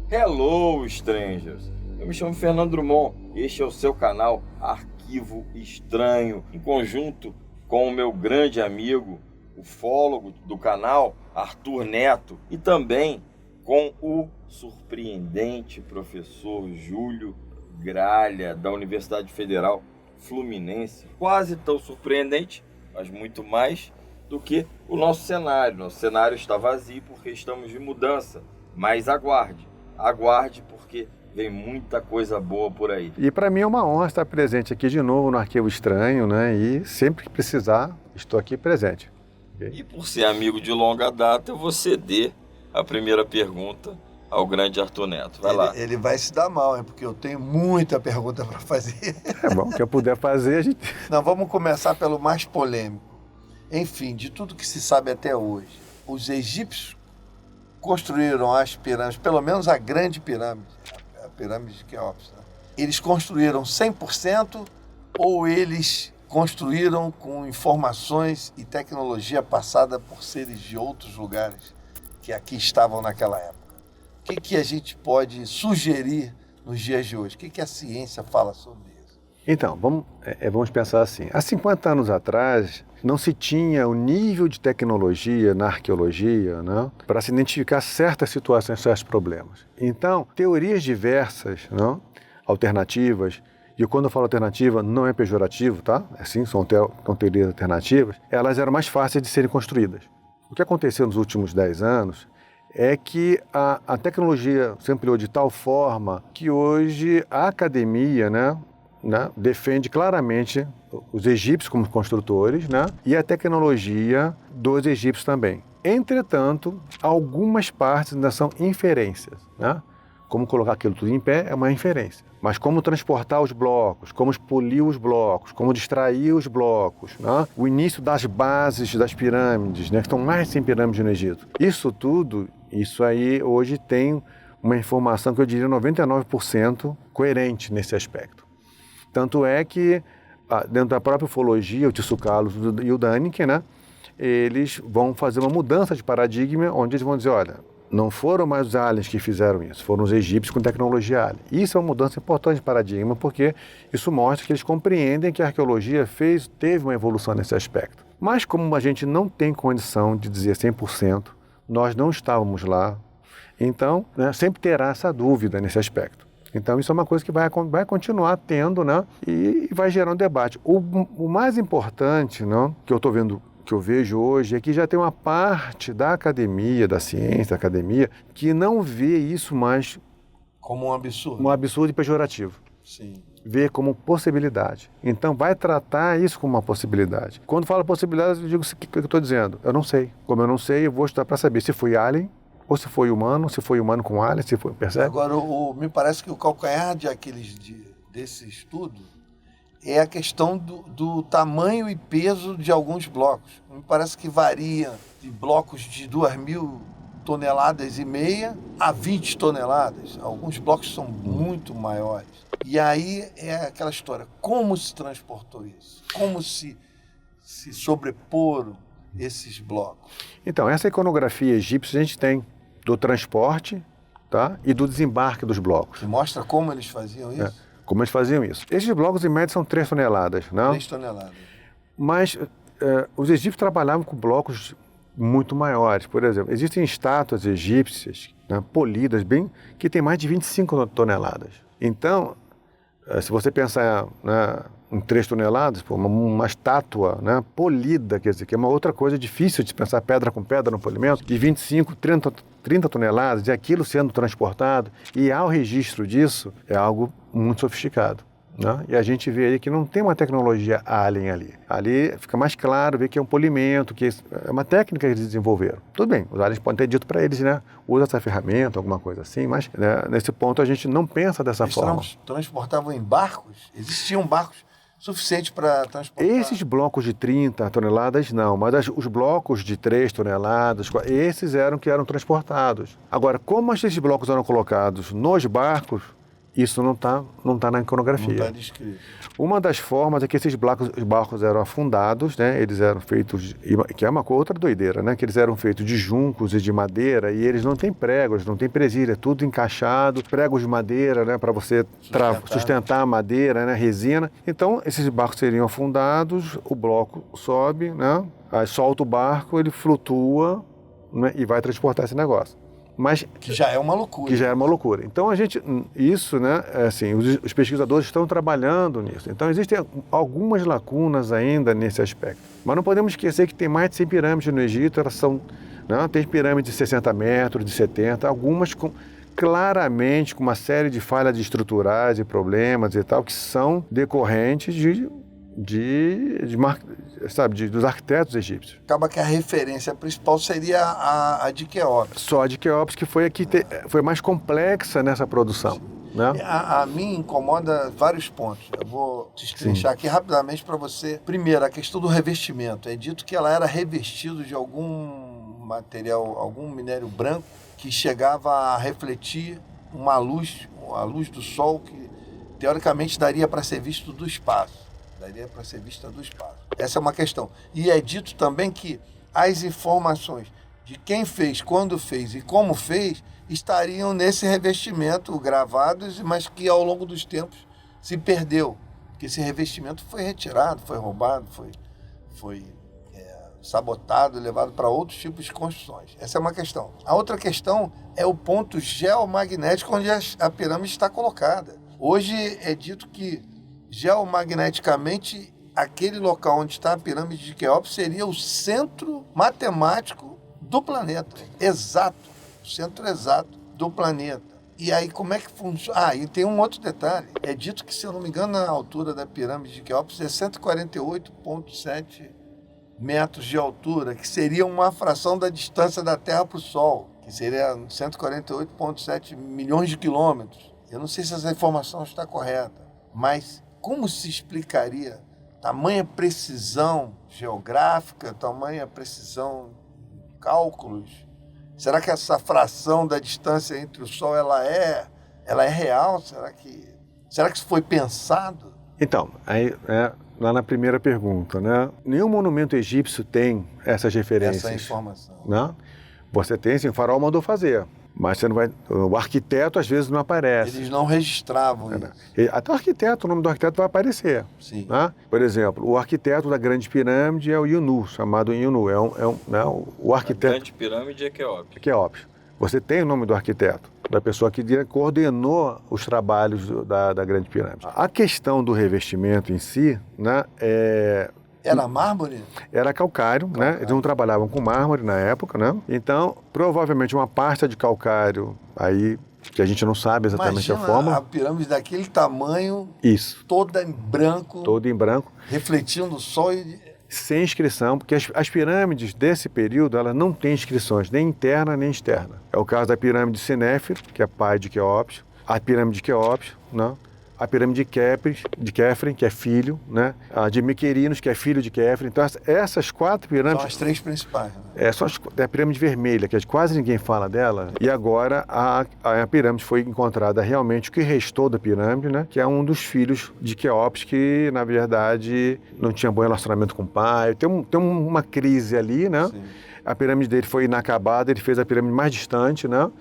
Hello, strangers! Eu me chamo Fernando Drummond. Este é o seu canal Arquivo Estranho, em conjunto com o meu grande amigo, ufólogo do canal, Arthur Neto, e também com o surpreendente professor Júlio Gralha, da Universidade Federal Fluminense. Quase tão surpreendente, mas muito mais do que o nosso cenário. Nosso cenário está vazio porque estamos de mudança, mas aguarde porque vem muita coisa boa por aí. E para mim é uma honra estar presente aqui de novo no Arquivo Estranho, né? E sempre que precisar, estou aqui presente. Okay? E por ser amigo de longa data, eu vou ceder a primeira pergunta ao grande Arthur Neto. Vai lá. Ele vai se dar mal, porque eu tenho muita pergunta para fazer. É bom, o que eu puder fazer, a gente... Não, vamos começar pelo mais polêmico. Enfim, de tudo que se sabe até hoje, os egípcios construíram as pirâmides, pelo menos a grande pirâmide, a pirâmide de Quéops, né? Eles construíram 100% ou eles construíram com informações e tecnologia passada por seres de outros lugares que aqui estavam naquela época? O que a gente pode sugerir nos dias de hoje? O que a ciência fala sobre isso? Então, vamos pensar assim. Há 50 anos atrás, não se tinha o nível de tecnologia na arqueologia, né, para se identificar certas situações, certos problemas. Então, teorias diversas, não, alternativas, e quando eu falo alternativa, não é pejorativo, tá? Assim, são teorias alternativas, elas eram mais fáceis de serem construídas. O que aconteceu nos últimos 10 anos é que a tecnologia se ampliou de tal forma que hoje a academia, né, defende claramente os egípcios como construtores, né, e a tecnologia dos egípcios também. Entretanto, algumas partes ainda são inferências, né? Como colocar aquilo tudo em pé é uma inferência. Mas como transportar os blocos, como polir os blocos, como distrair os blocos, né? O início das bases das pirâmides, né? Que estão mais de 100 pirâmides no Egito. Isso tudo, isso aí hoje tem uma informação que eu diria 99% coerente nesse aspecto. Tanto é que, dentro da própria ufologia, o Tsoukalos e o Daniken, né? Eles vão fazer uma mudança de paradigma, onde eles vão dizer, olha, não foram mais os aliens que fizeram isso, foram os egípcios com tecnologia alien. Isso é uma mudança importante de paradigma, porque isso mostra que eles compreendem que a arqueologia teve uma evolução nesse aspecto. Mas como a gente não tem condição de dizer 100%, nós não estávamos lá, então, né, sempre terá essa dúvida nesse aspecto. Então isso é uma coisa que vai continuar tendo, né, e vai gerar um debate. O mais importante, né, que eu vejo hoje é que já tem uma parte da academia, da ciência, da academia, que não vê isso mais como um absurdo. Um absurdo e pejorativo. Sim. Vê como possibilidade. Então vai tratar isso como uma possibilidade. Quando falo possibilidade, eu digo o que eu estou dizendo. Eu não sei. Como eu não sei, eu vou estudar para saber se foi alien, ou se foi humano com alien, se foi, percebe? Agora, me parece que o calcanhar desse estudo é a questão do tamanho e peso de alguns blocos. Me parece que varia de blocos de 2.500 toneladas a 20 toneladas. Alguns blocos são muito maiores. E aí é aquela história, como se transportou isso? Como se sobreporam esses blocos? Então, essa iconografia egípcia a gente tem do transporte, tá? E do desembarque dos blocos. Que mostra como eles faziam isso? Como eles faziam isso. Esses blocos, em média, são 3 toneladas, não? 3 toneladas. Mas os egípcios trabalhavam com blocos muito maiores. Por exemplo, existem estátuas egípcias, né, polidas, que têm mais de 25 toneladas. Então, se você pensar, né, em 3 toneladas, uma estátua, né, polida, quer dizer, que é uma outra coisa difícil de pensar pedra com pedra no polimento, de 25, 30 toneladas, e aquilo sendo transportado, e há o registro disso, é algo muito sofisticado. Né? E a gente vê aí que não tem uma tecnologia alien ali. Ali fica mais claro, ver que é um polimento, que é uma técnica que eles desenvolveram. Tudo bem, os aliens podem ter dito para eles, né? Usa essa ferramenta, alguma coisa assim, mas né, nesse ponto a gente não pensa dessa forma. Eles transportavam em barcos? Existiam barcos suficientes para transportar? Esses blocos de 30 toneladas não, mas os blocos de 3 toneladas, esses eram que eram transportados. Agora, como esses blocos eram colocados nos barcos, Isso não tá na iconografia. Não está descrito. Uma das formas é que esses barcos eram afundados, né? Eles eram feitos, que é uma outra doideira, né? Que eles eram feitos de juncos e de madeira, e eles não têm pregos, não tem presilha, é tudo encaixado, pregos de madeira, né? Para você sustentar a madeira, né? Resina. Então, esses barcos seriam afundados, o bloco sobe, né? Aí solta o barco, ele flutua, né? E vai transportar esse negócio. Mas que já é uma loucura. Que já é uma loucura. Então, isso, né, assim, os pesquisadores estão trabalhando nisso. Então, existem algumas lacunas ainda nesse aspecto. Mas não podemos esquecer que tem mais de 100 pirâmides no Egito, elas são, né, tem pirâmides de 60 metros, de 70, algumas claramente com uma série de falhas estruturais e problemas e tal, que são decorrentes dos arquitetos egípcios. Acaba que a referência principal seria a de Quéops. Só a de Quéops que foi a que foi mais complexa nessa produção. Né? A mim incomoda vários pontos. Eu vou destrinchar aqui rapidamente para você. Primeiro, a questão do revestimento. É dito que ela era revestida de algum material, algum minério branco que chegava a refletir a luz do sol que teoricamente daria para ser visto do espaço. Daria para ser vista do espaço. Essa é uma questão. E é dito também que as informações de quem fez, quando fez e como fez estariam nesse revestimento gravados, mas que ao longo dos tempos se perdeu. Que esse revestimento foi retirado, foi roubado, foi sabotado, levado para outros tipos de construções. Essa é uma questão. A outra questão é o ponto geomagnético onde a pirâmide está colocada. Hoje é dito que geomagneticamente, aquele local onde está a pirâmide de Quéops seria o centro matemático do planeta. Exato. O centro exato do planeta. E aí, como é que funciona? E tem um outro detalhe. É dito que, se eu não me engano, a altura da pirâmide de Quéops é 148,7 metros de altura, que seria uma fração da distância da Terra para o Sol, que seria 148,7 milhões de quilômetros. Eu não sei se essa informação está correta, mas como se explicaria tamanha precisão geográfica, tamanha precisão de cálculos? Será que essa fração da distância entre o Sol ela é real? Será que isso foi pensado? Então, aí lá na primeira pergunta, né? Nenhum monumento egípcio tem essas referências. Essa informação. Né? Você tem, sim, o faraó mandou fazer. Mas você não vai. O arquiteto às vezes não aparece. Eles não registravam isso. Até o nome do arquiteto vai aparecer. Sim. Né? Por exemplo, o arquiteto da Grande Pirâmide é o Yunu, chamado Yunu. Né? O arquiteto. A Grande Pirâmide é Quéops. Quéops. Você tem o nome do arquiteto, da pessoa que coordenou os trabalhos da Grande Pirâmide. A questão do revestimento em si, né, Era mármore? Era calcário, né? Eles não trabalhavam com mármore na época, né? Então, provavelmente uma pasta de calcário, aí que a gente não sabe exatamente a forma. A pirâmide daquele tamanho, isso, toda em branco. Toda em branco. Refletindo o sol e... Sem inscrição, porque as pirâmides desse período, elas não têm inscrições, nem interna nem externa. É o caso da pirâmide de Senéfero, que é pai de Quéops, a pirâmide de Quéops, né? A pirâmide de Quéfren, que é filho, né? A de Miquerinos, que é filho de Quéfren. Então, essas 4 pirâmides... São as 3 principais. Né? É a pirâmide vermelha, que quase ninguém fala dela. E agora a pirâmide foi encontrada realmente, o que restou da pirâmide, né? Que é um dos filhos de Quéops, que, na verdade, não tinha bom relacionamento com o pai. Tem uma crise ali, né? Sim. A pirâmide dele foi inacabada, ele fez a pirâmide mais distante, né?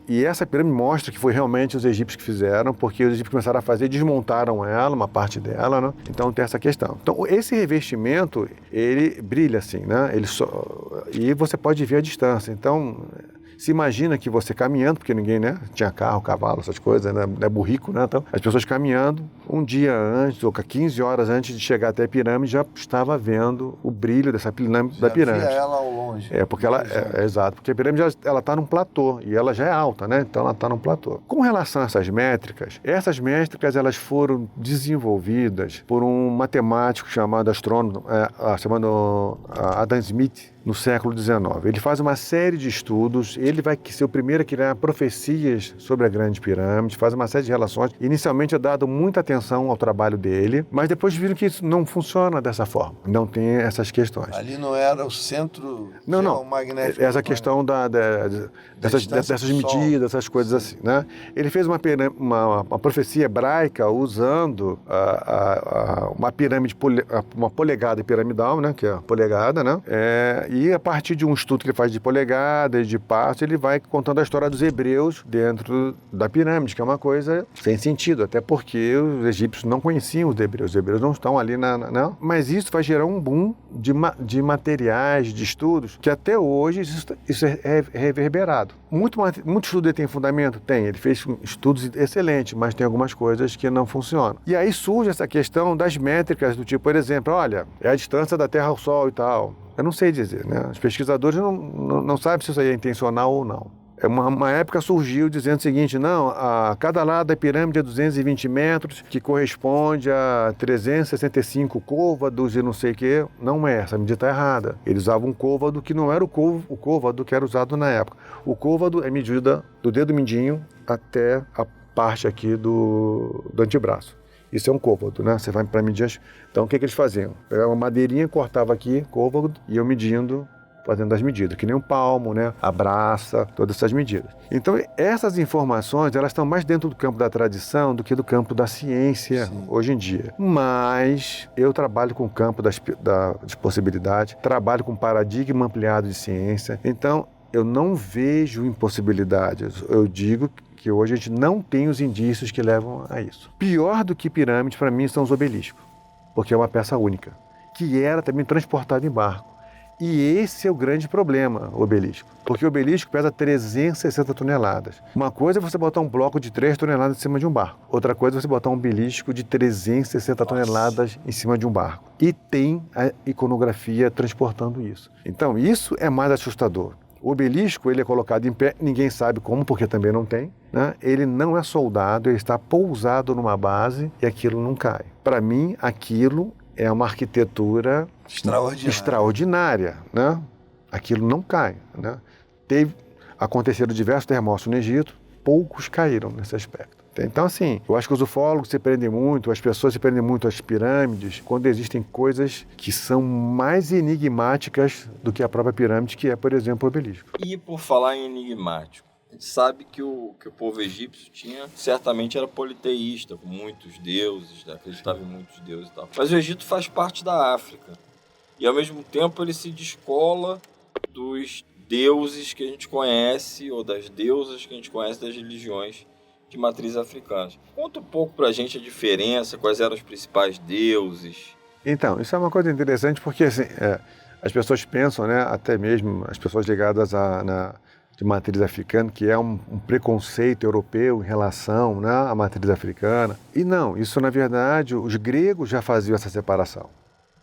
E essa pirâmide mostra que foi realmente os egípcios que fizeram, porque os egípcios começaram a fazer, desmontaram ela, uma parte dela, né? Então tem essa questão. Então esse revestimento, ele brilha assim, né? E você pode ver a distância. Então, se imagina que você caminhando, porque ninguém, né? Tinha carro, cavalo, essas coisas, né? É burrico, né? Então, as pessoas caminhando, um dia antes, ou 15 horas antes de chegar até a pirâmide, já estava vendo o brilho dessa pirâmide. Já via ela ao longe. Porque exato, porque a pirâmide ela está num platô, e ela já é alta, né? Então ela está num platô. Com relação a essas métricas elas foram desenvolvidas por um matemático chamado astrônomo, chamado Adam Smith, no século XIX. Ele faz uma série de estudos, ele vai ser o primeiro a criar profecias sobre a Grande Pirâmide, faz uma série de relações. Inicialmente é dado muita atenção atenção ao trabalho dele, mas depois viram que isso não funciona dessa forma, não tem essas questões. Ali não era o centro geomagnético. Essa questão dessas medidas, essas coisas assim, né? Ele fez uma profecia hebraica usando uma pirâmide, uma polegada piramidal, né? Que é a polegada, né? E a partir de um estudo que ele faz de polegada e de passo, ele vai contando a história dos hebreus dentro da pirâmide, que é uma coisa sem sentido, até porque os egípcios não conheciam os hebreus não estão ali não. Mas isso vai gerar um boom de materiais, de estudos, que até hoje isso é reverberado. Muito estudo ele tem fundamento? Tem. Ele fez estudos excelentes, mas tem algumas coisas que não funcionam. E aí surge essa questão das métricas do tipo, por exemplo, olha, é a distância da Terra ao Sol e tal. Eu não sei dizer, né? Os pesquisadores não sabem se isso aí é intencional ou não. Uma época surgiu dizendo o seguinte, não, a cada lado da pirâmide é 220 metros, que corresponde a 365 côvados e não sei o quê. Não é, essa medida está errada. Eles usavam um côvado que não era o côvado que era usado na época. O côvado é medida do dedo mindinho até a parte aqui do antebraço. Isso é um côvado, né? Você vai para medir. Então, o que eles faziam? Pegava uma madeirinha, cortava aqui, côvado, e iam medindo, fazendo as medidas, que nem um palmo, né? A braça, todas essas medidas. Então, essas informações, elas estão mais dentro do campo da tradição do que do campo da ciência, sim, hoje em dia. Mas eu trabalho com o campo das possibilidades, trabalho com paradigma ampliado de ciência. Então, eu não vejo impossibilidades. Eu digo que hoje a gente não tem os indícios que levam a isso. Pior do que pirâmides, para mim, são os obeliscos, porque é uma peça única, que era também transportada em barco. E esse é o grande problema, o obelisco. Porque o obelisco pesa 360 toneladas. Uma coisa é você botar um bloco de 3 toneladas em cima de um barco. Outra coisa é você botar um obelisco de 360 toneladas em cima de um barco. E tem a iconografia transportando isso. Então, isso é mais assustador. O obelisco, ele é colocado em pé, ninguém sabe como, porque também não tem, né? Ele não é soldado, ele está pousado numa base e aquilo não cai. Para mim, aquilo é uma arquitetura extraordinária, né? Aquilo não cai, né? Aconteceram diversos terremotos no Egito, poucos caíram nesse aspecto. Então, assim, eu acho que os ufólogos se prendem muito, as pessoas se prendem muito às pirâmides, quando existem coisas que são mais enigmáticas do que a própria pirâmide, que é, por exemplo, o obelisco. E por falar em enigmático, a gente sabe que o povo egípcio certamente era politeísta, com muitos deuses, acreditava em muitos deuses e tal. Mas o Egito faz parte da África. E, ao mesmo tempo, ele se descola dos deuses que a gente conhece, ou das deusas que a gente conhece das religiões de matriz africana. Conta um pouco pra gente a diferença, quais eram os principais deuses. Então, isso é uma coisa interessante porque assim, as pessoas pensam, né, até mesmo as pessoas ligadas de matriz africana, que é um preconceito europeu em relação, né, à matriz africana. E não, isso na verdade, os gregos já faziam essa separação.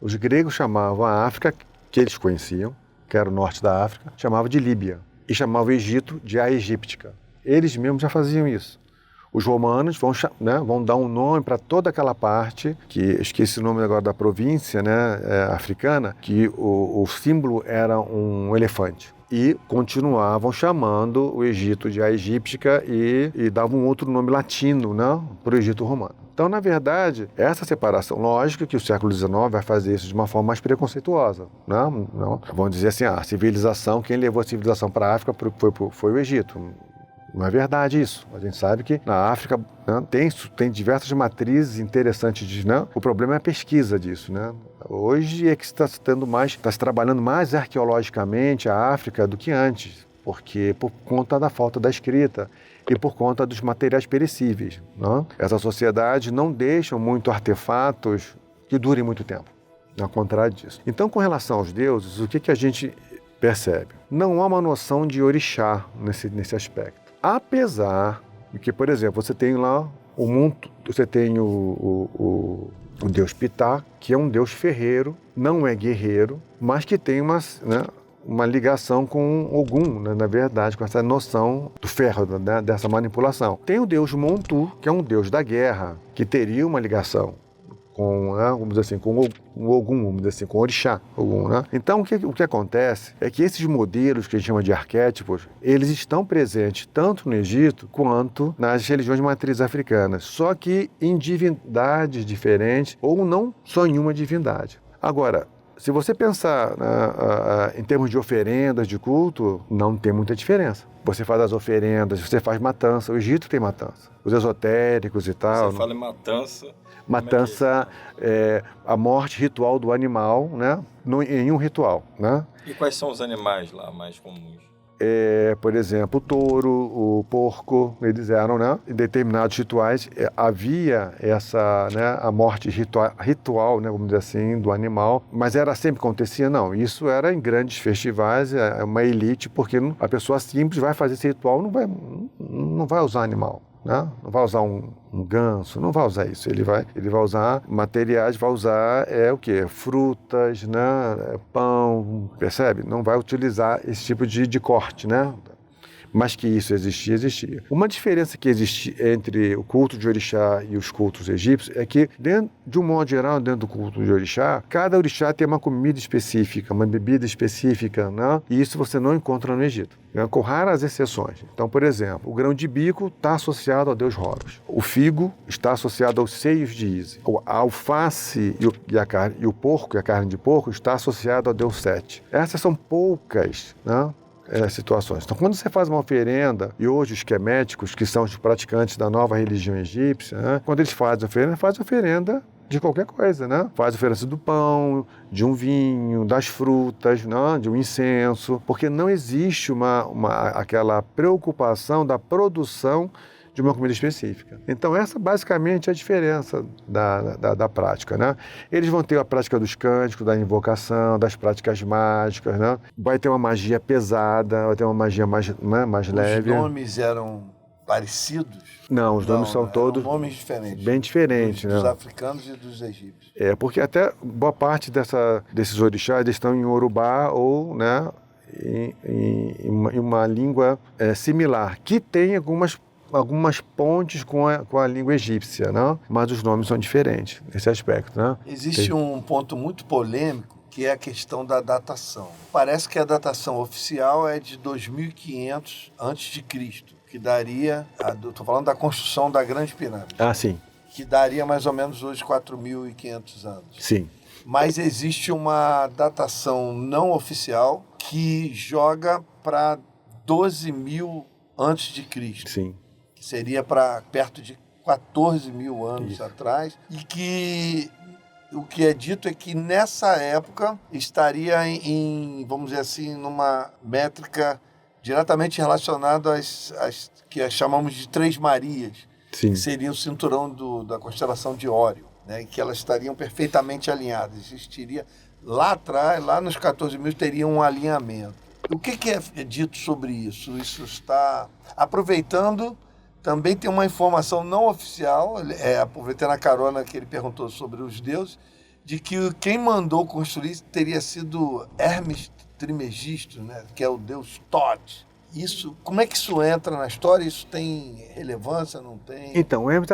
Os gregos chamavam a África, que eles conheciam, que era o norte da África, chamavam de Líbia. E chamavam o Egito de A Egíptica. Eles mesmos já faziam isso. Os romanos vão dar um nome para toda aquela parte, que esqueci o nome agora da província, né, africana, que o símbolo era um elefante. E continuavam chamando o Egito de A Egíptica e davam um outro nome latino, né, para o Egito romano. Então, na verdade, essa separação, lógico que o século XIX vai fazer isso de uma forma mais preconceituosa. Não, vamos dizer assim, a civilização, quem levou a civilização para a África foi o Egito. Não é verdade isso. A gente sabe que na África, né, tem diversas matrizes interessantes. Né? O problema é a pesquisa disso. Né? Hoje é que está se trabalhando mais arqueologicamente a África do que antes, porque por conta da falta da escrita e por conta dos materiais perecíveis. Né? Essas sociedades não deixam muito artefatos que durem muito tempo, ao contrário disso. Então, com relação aos deuses, o que a gente percebe? Não há uma noção de orixá nesse aspecto. Apesar de que, por exemplo, você tem lá o mundo, você tem o deus Ptah, que é um deus ferreiro, não é guerreiro, mas que tem uma ligação com Ogum, né, na verdade, com essa noção do ferro, né, dessa manipulação. Tem o deus Montu, que é um deus da guerra, que teria uma ligação né, vamos dizer assim, com Ogum, vamos dizer assim, com Orixá, Ogum, né? Então, o que acontece é que esses modelos que a gente chama de arquétipos, eles estão presentes tanto no Egito quanto nas religiões de matriz africanas, só que em divindades diferentes ou não só em uma divindade. Agora, se você pensar em termos de oferendas, de culto, não tem muita diferença. Você faz as oferendas, você faz matança, o Egito tem matança. Os esotéricos e tal. Você fala em matança... Matança é a morte ritual do animal, né? Em um ritual, né? E quais são os animais lá mais comuns? Por exemplo, o touro, o porco, eles eram, né? Em determinados rituais havia essa, né? A morte ritual, né? Vamos dizer assim, do animal. Mas era sempre que acontecia? Não. Isso era em grandes festivais, uma elite, porque a pessoa simples vai fazer esse ritual, não vai usar animal. Não vai usar um ganso, não vai usar isso. Ele vai usar materiais, vai usar o quê? Frutas, né? Pão, percebe? Não vai utilizar esse tipo de corte, né? Mas que isso existia. Uma diferença que existe entre o culto de orixá e os cultos egípcios é que, de um modo geral, dentro do culto de orixá, cada orixá tem uma comida específica, uma bebida específica, né? E isso você não encontra no Egito, né? Com raras exceções. Então, por exemplo, o grão de bico está associado ao deus Horus. O figo está associado aos seios de Ísis. A alface e o porco, e a carne de porco, está associado ao deus Sete. Essas são poucas, né? Situações. Então, quando você faz uma oferenda, e hoje os queméticos, que são os praticantes da nova religião egípcia, né, quando eles fazem oferenda de qualquer coisa, né? Faz oferenda do pão, de um vinho, das frutas, né, de um incenso, porque não existe aquela preocupação da produção de uma comida específica. Então, essa basicamente é a diferença da prática, né? Eles vão ter a prática dos cânticos, da invocação, das práticas mágicas, né? Vai ter uma magia pesada, vai ter uma magia mais leve. Os nomes eram parecidos? Não, os nomes são todos nomes diferentes. Bem diferentes, dos né? africanos e dos egípcios. Porque até boa parte desses orixás eles estão em Yorubá ou, né, em uma língua similar, que tem algumas pontes com a língua egípcia, né? Mas os nomes são diferentes nesse aspecto, né? Existe um ponto muito polêmico, que é a questão da datação. Parece que a datação oficial é de 2500 a.C., que daria, estou falando da construção da Grande Pirâmide. Ah, sim. Que daria mais ou menos hoje 4.500 anos. Sim. Mas existe uma datação não oficial que joga para 12.000 antes de Cristo. Sim. Que seria para perto de 14 mil anos Isso. atrás, e que o que é dito é que nessa época estaria vamos dizer assim, numa métrica diretamente relacionada às que chamamos de Três Marias, Sim. que seria o cinturão da constelação de Órion, né? E que elas estariam perfeitamente alinhadas. Existiria lá atrás, lá nos 14 mil, teria um alinhamento. O que é dito sobre isso? Isso está aproveitando. Também tem uma informação não oficial, aproveitando a carona que ele perguntou sobre os deuses, de que quem mandou construir teria sido Hermes Trismegisto, né, que é o deus Thoth. Como é que isso entra na história? Isso tem relevância, não tem? Então, o Hermes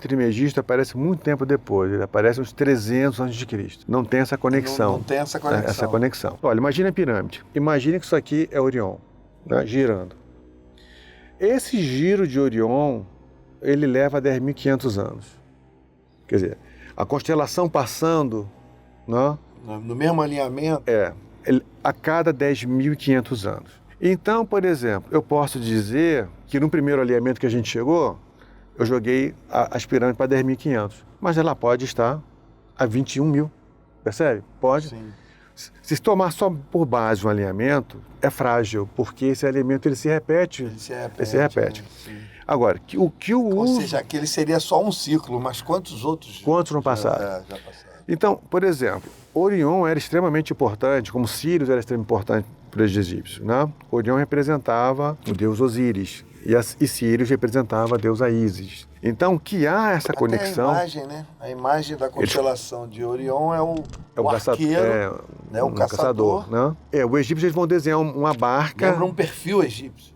Trismegisto aparece muito tempo depois, ele aparece uns 300 a.C. Não tem essa conexão. Não tem essa conexão. Olha, imagine a pirâmide. Imagine que isso aqui é Orion, né, girando. Esse giro de Orion, ele leva 10.500 anos. Quer dizer, a constelação passando, né, no mesmo alinhamento? A cada 10.500 anos. Então, por exemplo, eu posso dizer que no primeiro alinhamento que a gente chegou, eu joguei as pirâmides para 10.500, mas ela pode estar a 21.000, percebe? Pode. Sim. Se tomar só por base um alinhamento, é frágil, porque esse alinhamento ele se repete. Ele se repete. Né? Agora, Ou seja, aquele seria só um ciclo, mas quantos outros? Quantos não passaram? Já passaram. Então, por exemplo, Orion era extremamente importante, como Sírios era extremamente importante para os egípcios, né? Orion representava o deus Osíris e Sírios representava a deusa Ísis. Então, que há essa conexão... A imagem, né? A imagem da constelação de Orion é o arqueiro, né? O caçador. Né? Os egípcios vão desenhar uma barca... Lembra um perfil egípcio.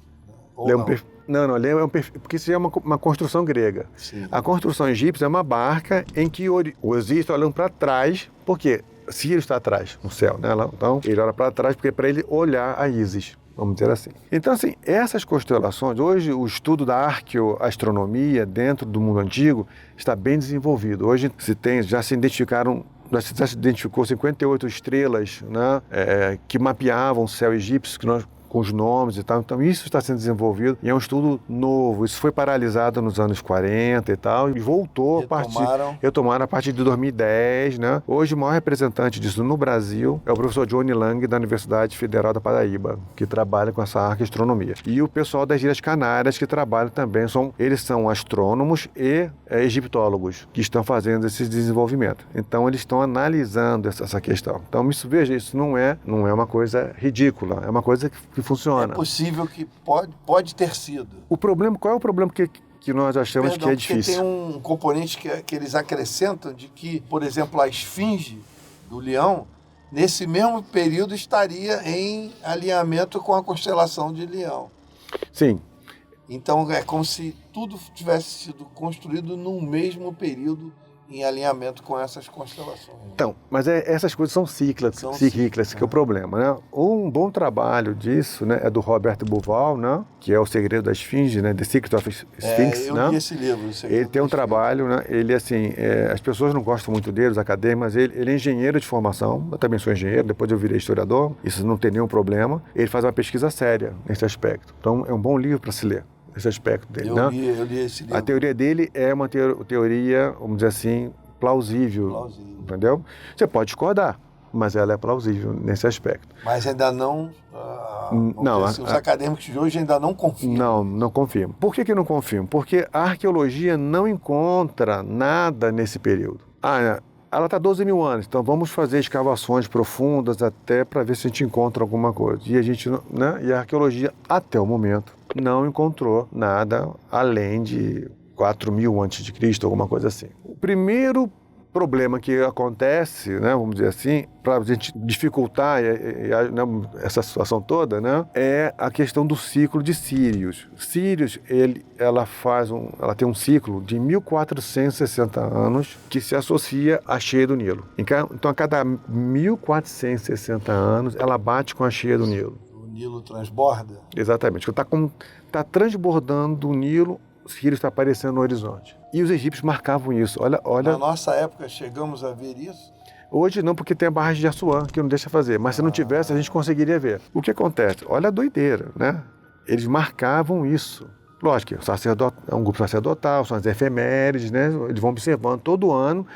Não, ele é porque isso é uma construção grega. Sim. A construção egípcia é uma barca em que o Osíris está olhando para trás, porque Sírio está atrás, no céu, né? Então, ele olha para trás porque é para ele olhar a Ísis, vamos dizer assim. Então, assim, essas constelações, hoje o estudo da arqueoastronomia dentro do mundo antigo está bem desenvolvido. Hoje já se identificou 58 estrelas, né, que mapeavam o céu egípcio, com os nomes e tal. Então isso está sendo desenvolvido e é um estudo novo. Isso foi paralisado nos anos 40 e tal e voltou retomaram a partir de 2010, né? Hoje o maior representante disso no Brasil é o professor Johnny Lang da Universidade Federal da Paraíba, que trabalha com essa arqueastronomia. E o pessoal das Ilhas Canárias que trabalha também, eles são astrônomos e egiptólogos que estão fazendo esse desenvolvimento. Então eles estão analisando essa questão. Então veja, isso não é uma coisa ridícula, é uma coisa que funciona. É possível que pode ter sido. Qual é o problema que nós achamos que é difícil? Porque tem um componente que eles acrescentam de que, por exemplo, a esfinge do leão, nesse mesmo período estaria em alinhamento com a constelação de Leão. Sim. Então é como se tudo tivesse sido construído num mesmo período em alinhamento com essas constelações. Então, mas essas coisas são cíclicas, que é o problema, né? Um bom trabalho disso, né, é do Robert Bauval, né, que é O Segredo da Esfinge, né, The Secret of Sphinx, eu li esse livro. Ele tem um trabalho, né, ele assim, as pessoas não gostam muito dele, os acadêmicos, mas ele é engenheiro de formação, eu também sou engenheiro, depois eu virei historiador, isso não tem nenhum problema. Ele faz uma pesquisa séria nesse aspecto, então é um bom livro para se ler. Esse aspecto dele, eu li esse livro. A teoria dele é uma teoria, vamos dizer assim, plausível, entendeu? Você pode discordar, mas ela é plausível nesse aspecto. Mas ainda não... os acadêmicos de hoje ainda não confirmam. Não confirmam. Por que não confirmam? Porque a arqueologia não encontra nada nesse período. Ela está 12 mil anos, então vamos fazer escavações profundas até para ver se a gente encontra alguma coisa. E e a arqueologia, até o momento, não encontrou nada além de 4.000 a.C., alguma coisa assim. O primeiro problema que acontece, né, vamos dizer assim, para a gente dificultar essa situação toda, né, é a questão do ciclo de Sírios. Sírios, ela tem um ciclo de 1.460 anos que se associa à cheia do Nilo. Então, a cada 1.460 anos, ela bate com a cheia do Nilo. O Nilo transborda? Exatamente. Está transbordando o Nilo, Sírios está aparecendo no horizonte. E os egípcios marcavam isso. Olha. Na nossa época, chegamos a ver isso? Hoje não, porque tem a barragem de Assuã, que não deixa fazer. Mas se não tivesse, a gente conseguiria ver. O que acontece? Olha a doideira, né? Eles marcavam isso. Lógico que é um grupo sacerdotal, são as efemérides, né? Eles vão observando todo ano.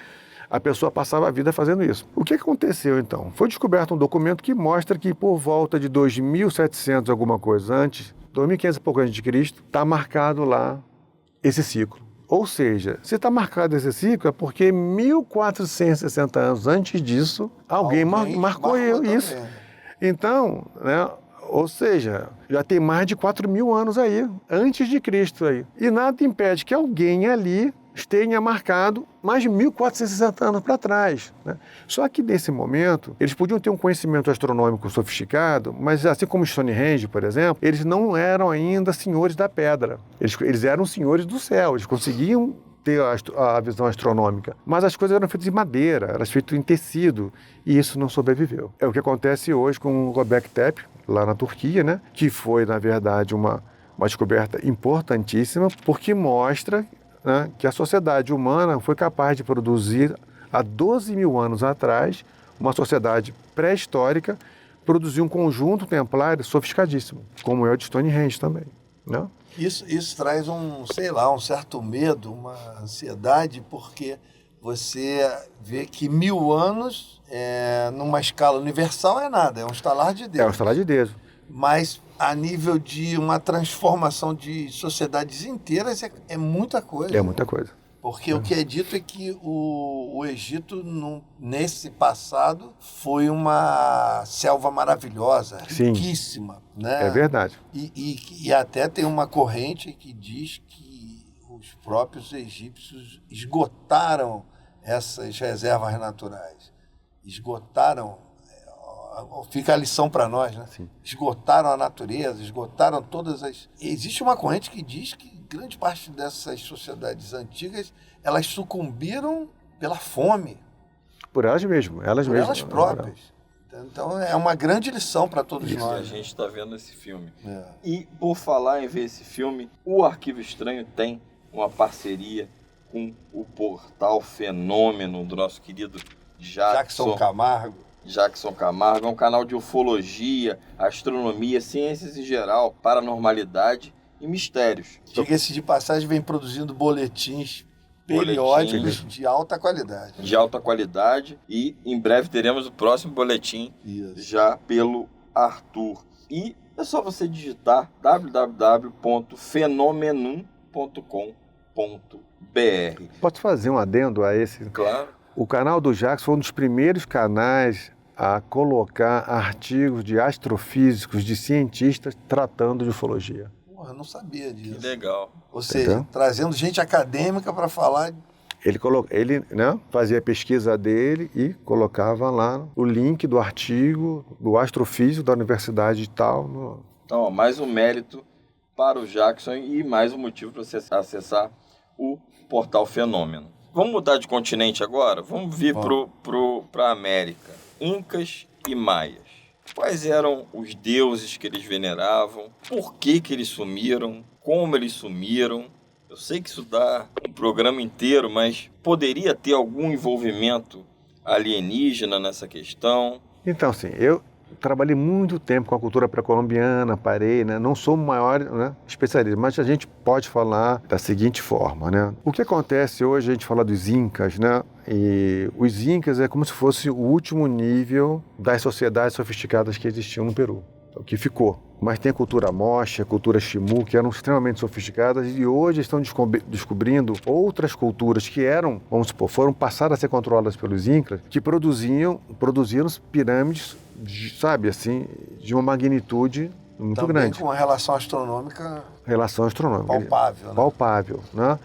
A pessoa passava a vida fazendo isso. O que aconteceu, então? Foi descoberto um documento que mostra que por volta de 2.700 alguma coisa antes, 2.500 e pouco antes de Cristo, está marcado lá esse ciclo. Ou seja, se está marcado esse ciclo é porque 1.460 anos antes disso, alguém marcou isso. Também. Então, né, ou seja, já tem mais de 4.000 anos aí, antes de Cristo aí. E nada impede que alguém ali tenha marcado mais de 1.460 anos para trás, né? Só que nesse momento, eles podiam ter um conhecimento astronômico sofisticado, mas assim como Stonehenge, por exemplo, eles não eram ainda senhores da pedra. Eles eram senhores do céu, eles conseguiam ter a visão astronômica. Mas as coisas eram feitas de madeira, eram feitas em tecido, e isso não sobreviveu. É o que acontece hoje com o Göbekli Tepe, lá na Turquia, né? Que foi, na verdade, uma descoberta importantíssima, porque mostra, né, que a sociedade humana foi capaz de produzir, há 12 mil anos atrás, uma sociedade pré-histórica, produzir um conjunto templário sofisticadíssimo, como é o de Stonehenge também, né? Isso traz um certo medo, uma ansiedade, porque você vê que 1.000 anos, numa escala universal, é nada, é um estalar de dedos. É um estalar de dedos. Mas a nível de uma transformação de sociedades inteiras é muita coisa. É muita coisa. Porque o que é dito é que o Egito, nesse passado, foi uma selva maravilhosa, riquíssima. Né? É verdade. E até tem uma corrente que diz que os próprios egípcios esgotaram essas reservas naturais. Esgotaram Fica a lição para nós, né? Sim. Esgotaram a natureza, esgotaram todas as... Existe uma corrente que diz que grande parte dessas sociedades antigas, elas sucumbiram pela fome. Por elas mesmas. Por elas próprias. Então é uma grande lição para todos Isso, nós. a gente está vendo esse filme. É. E por falar em ver esse filme, o Arquivo Estranho tem uma parceria com o portal Fenômeno do nosso querido Jackson Camargo. Jackson Camargo. É um canal de ufologia, astronomia, ciências em geral, paranormalidade e mistérios. Diga-se de passagem, vem produzindo boletins periódicos de alta qualidade. De alta qualidade, e em breve teremos o próximo boletim já pelo Arthur. E é só você digitar www.fenomenum.com.br. Posso fazer um adendo a esse? Claro. O canal do Jackson foi um dos primeiros canais a colocar artigos de astrofísicos, de cientistas tratando de ufologia. Porra, eu não sabia disso. Que legal. Ou seja, trazendo gente acadêmica para falar. Ele né, fazia a pesquisa dele e colocava lá o link do artigo do astrofísico da universidade e tal. Então, ó, mais um mérito para o Jackson e mais um motivo para você acessar o portal Fenômeno. Vamos mudar de continente agora? Vamos vir para a América. Incas e Maias. Quais eram os deuses que eles veneravam? Por que eles sumiram? Como eles sumiram? Eu sei que isso dá um programa inteiro, mas poderia ter algum envolvimento alienígena nessa questão? Então, sim, eu trabalhei muito tempo com a cultura pré-colombiana, parei, né? Não sou o maior, né, especialista, mas a gente pode falar da seguinte forma, né? O que acontece hoje, a gente fala dos Incas, né? E os Incas é como se fosse o último nível das sociedades sofisticadas que existiam no Peru, o que ficou. Mas tem a cultura Moche, a cultura Ximu, que eram extremamente sofisticadas e hoje estão descobrindo outras culturas que eram, vamos supor, foram passadas a ser controladas pelos Incas, que produziam pirâmides, sabe, assim, de uma magnitude muito também grande. Com uma relação astronômica palpável. Né? Palpável, né?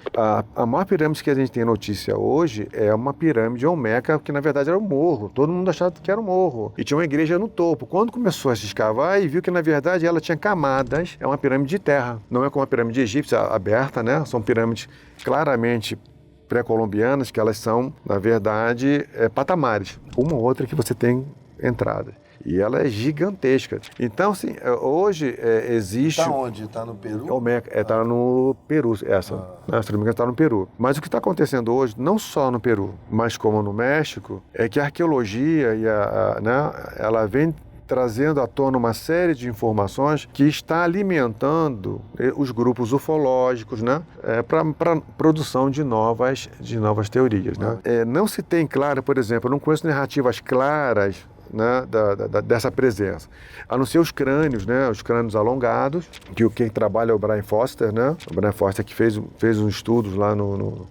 A maior pirâmide que a gente tem notícia hoje é uma pirâmide olmeca, que na verdade era um morro. Todo mundo achava que era um morro. E tinha uma igreja no topo. Quando começou a se escavar, e viu que na verdade ela tinha camadas, é uma pirâmide de terra. Não é como a pirâmide egípcia aberta, né? São pirâmides claramente pré-colombianas, que elas são, na verdade, patamares. Uma ou outra que você tem entrada. E ela é gigantesca. Então, assim, hoje existe... Está onde? Está no Peru? Está no Peru, essa. Né? Se não me engano, está no Peru. Mas o que está acontecendo hoje, não só no Peru, mas como no México, é que a arqueologia né, ela vem trazendo à tona uma série de informações que está alimentando os grupos ufológicos, né, para produção de novas teorias. Né? Não se tem claro, por exemplo, eu não conheço narrativas claras, né, dessa presença. A não ser os crânios, né, os crânios alongados, que quem trabalha é o Brian Foster, né? O Brian Foster que fez uns estudos lá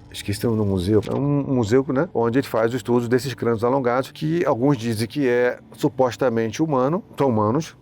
esqueci no museu, é um museu, né, onde ele faz os estudos desses crânios alongados, que alguns dizem que é supostamente são humanos,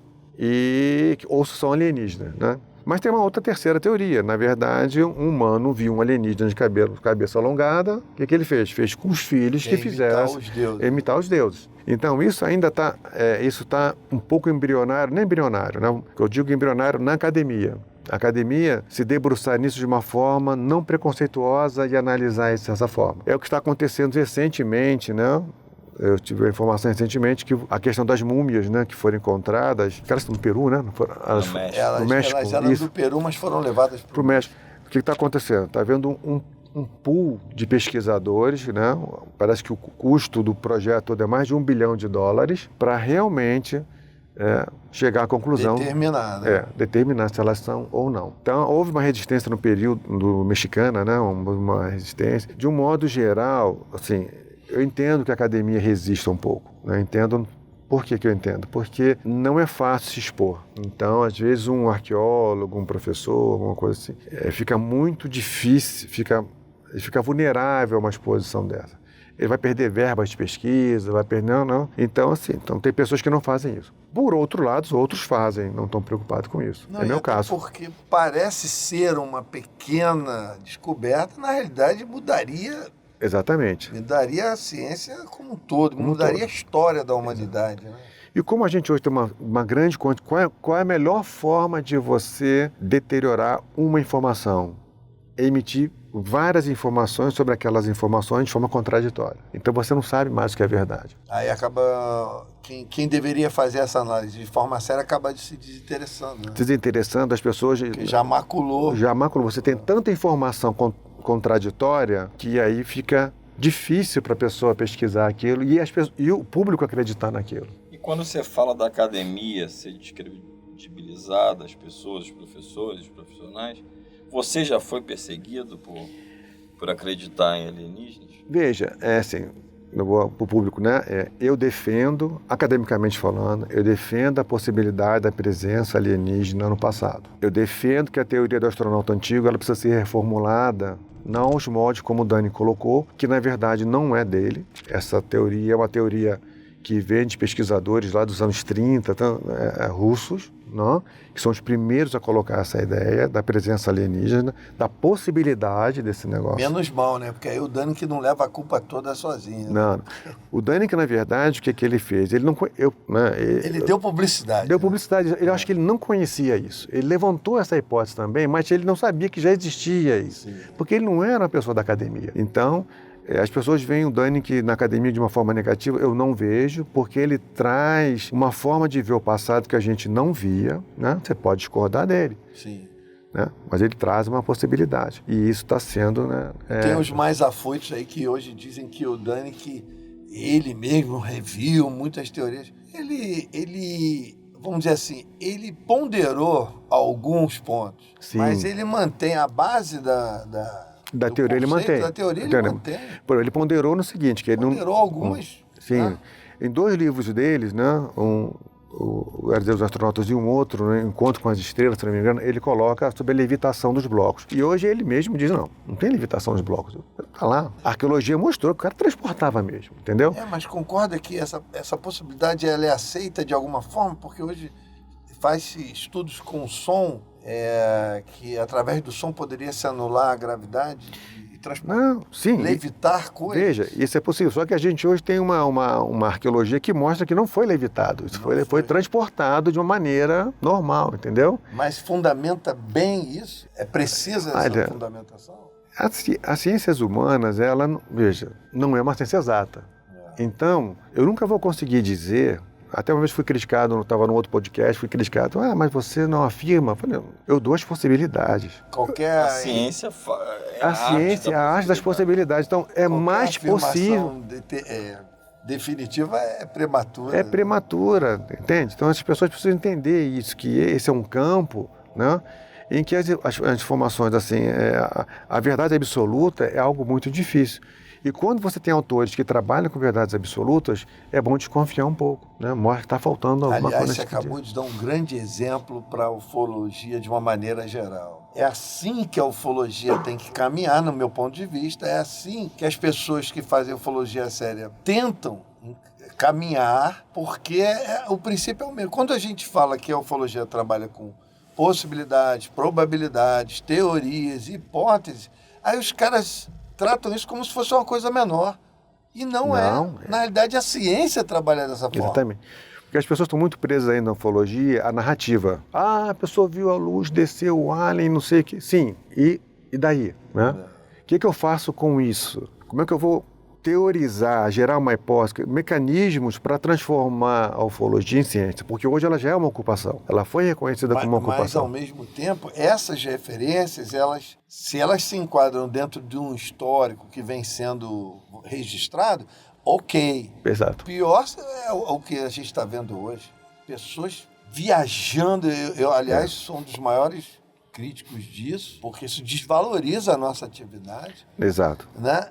ou são alienígenas, né? Mas tem uma outra terceira teoria. Na verdade, um humano viu um alienígena de cabeça alongada. O que ele fez? Fez com os filhos que fizessem imitar os deuses. Então, isso ainda está um pouco embrionário, nem embrionário, né? Eu digo embrionário na academia. A academia se debruçar nisso de uma forma não preconceituosa e analisar isso dessa forma. É o que está acontecendo recentemente, né? Eu tive a informação recentemente que a questão das múmias, né, que foram encontradas, aquelas no Peru, né? No México. Elas eram do Peru, mas foram levadas para o México. O que está acontecendo? Está havendo um pool de pesquisadores, né? Parece que o custo do projeto todo é mais de $1 bilhão para realmente chegar à conclusão. Determinar, né? Determinar se elas são ou não. Então, houve uma resistência no período mexicana, né? Uma resistência. De um modo geral, assim, eu entendo que a academia resista um pouco, né? Entendo. Por que eu entendo? Porque não é fácil se expor. Então, às vezes, um arqueólogo, um professor, alguma coisa assim, fica muito difícil, ele fica vulnerável a uma exposição dessa. Ele vai perder verbas de pesquisa, vai perder... Não. Então, assim, tem pessoas que não fazem isso. Por outro lado, outros fazem, não estão preocupados com isso. É meu caso. Porque parece ser uma pequena descoberta, na realidade mudaria... Exatamente. Mudaria a ciência como um todo, mudaria a história da humanidade. Né? E como a gente hoje tem uma grande quantidade, qual é a melhor forma de você deteriorar uma informação? Emitir várias informações sobre aquelas informações de forma contraditória. Então você não sabe mais o que é verdade. Aí acaba... Quem deveria fazer essa análise de forma séria acaba se desinteressando. Né? Desinteressando as pessoas... Porque já maculou. Já maculou. Você tem tanta informação contraditória que aí fica difícil para a pessoa pesquisar aquilo e o público acreditar naquilo. E quando você fala da academia ser descredibilizada, as pessoas, os professores, os profissionais, você já foi perseguido por acreditar em alienígenas? Veja, assim, para o público, né? Eu defendo, academicamente falando, eu defendo a possibilidade da presença alienígena no passado. Eu defendo que a teoria do astronauta antigo ela precisa ser reformulada, não aos moldes como o Dani colocou, que na verdade não é dele. Essa teoria é uma teoria que vem de pesquisadores lá dos anos 30, russos, não? Que são os primeiros a colocar essa ideia da presença alienígena, da possibilidade desse negócio. Menos mal, né? Porque aí o Dani que não leva a culpa toda sozinho. Né? Não. O Dani que, na verdade, o que ele fez? Ele não... ele deu publicidade. Deu publicidade. Eu acho que ele não conhecia isso. Ele levantou essa hipótese também, mas ele não sabia que já existia isso. Sim. Porque ele não era uma pessoa da academia. Então... as pessoas veem o Danick na academia de uma forma negativa, eu não vejo, porque ele traz uma forma de ver o passado que a gente não via, né? Você pode discordar dele. Sim. Né? Mas ele traz uma possibilidade. E isso está sendo... Né, Tem os mais afoitos aí que hoje dizem que o Danick, ele mesmo reviu muitas teorias. Ele, vamos dizer assim, ele ponderou alguns pontos, sim, mas ele mantém a base da teoria ele mantém. Da teoria ele mantém. Ele ponderou no seguinte, que ele ponderou algumas. Sim. Né? Em 2 livros deles, né, o Era dos Astronautas e um outro, né, Encontro com as Estrelas, se não me engano, ele coloca sobre a levitação dos blocos. E hoje ele mesmo diz, não tem levitação dos blocos. Tá lá. A arqueologia mostrou que o cara transportava mesmo, entendeu? Mas concorda que essa possibilidade ela é aceita de alguma forma? Porque hoje faz-se estudos com som, que através do som poderia se anular a gravidade e transportar, não, sim, levitar coisas. Veja, isso é possível, só que a gente hoje tem uma arqueologia que mostra que não foi levitado, isso foi transportado de uma maneira normal, entendeu? Mas fundamenta bem isso? É precisa essa fundamentação? As ciências humanas, veja, não é uma ciência exata. Então, eu nunca vou conseguir dizer... Até uma vez fui criticado, estava num outro podcast, fui criticado. Mas você não afirma? Eu falei, eu dou as possibilidades. A ciência é a arte das possibilidades. Então, é mais possível. Definitiva é prematura. É prematura, entende? Então, as pessoas precisam entender isso, que esse é um campo, né, em que as informações, assim, a verdade absoluta é algo muito difícil. E quando você tem autores que trabalham com verdades absolutas, é bom desconfiar um pouco, né? Mostra que está faltando alguma coisa. Aliás, você acabou de dar um grande exemplo para a ufologia de uma maneira geral. É assim que a ufologia tem que caminhar, no meu ponto de vista. É assim que as pessoas que fazem ufologia séria tentam caminhar, porque o princípio é o mesmo. Quando a gente fala que a ufologia trabalha com possibilidades, probabilidades, teorias, hipóteses, aí os caras tratam isso como se fosse uma coisa menor. E não é. Na realidade, a ciência trabalha dessa forma. Exatamente. Porque as pessoas estão muito presas aí na ufologia, a narrativa. A pessoa viu a luz, desceu o alien, não sei o que. Sim, e daí? Né? O que eu faço com isso? Como é que eu vou teorizar, gerar uma hipótese, mecanismos para transformar a ufologia em ciência? Porque hoje ela já é uma ocupação. Ela foi reconhecida como uma ocupação. Mas, ao mesmo tempo, essas referências, se elas se enquadram dentro de um histórico que vem sendo registrado, ok. Exato. Pior é o que a gente está vendo hoje. Pessoas viajando. Aliás, sou um dos maiores críticos disso, porque isso desvaloriza a nossa atividade. Exato. Né?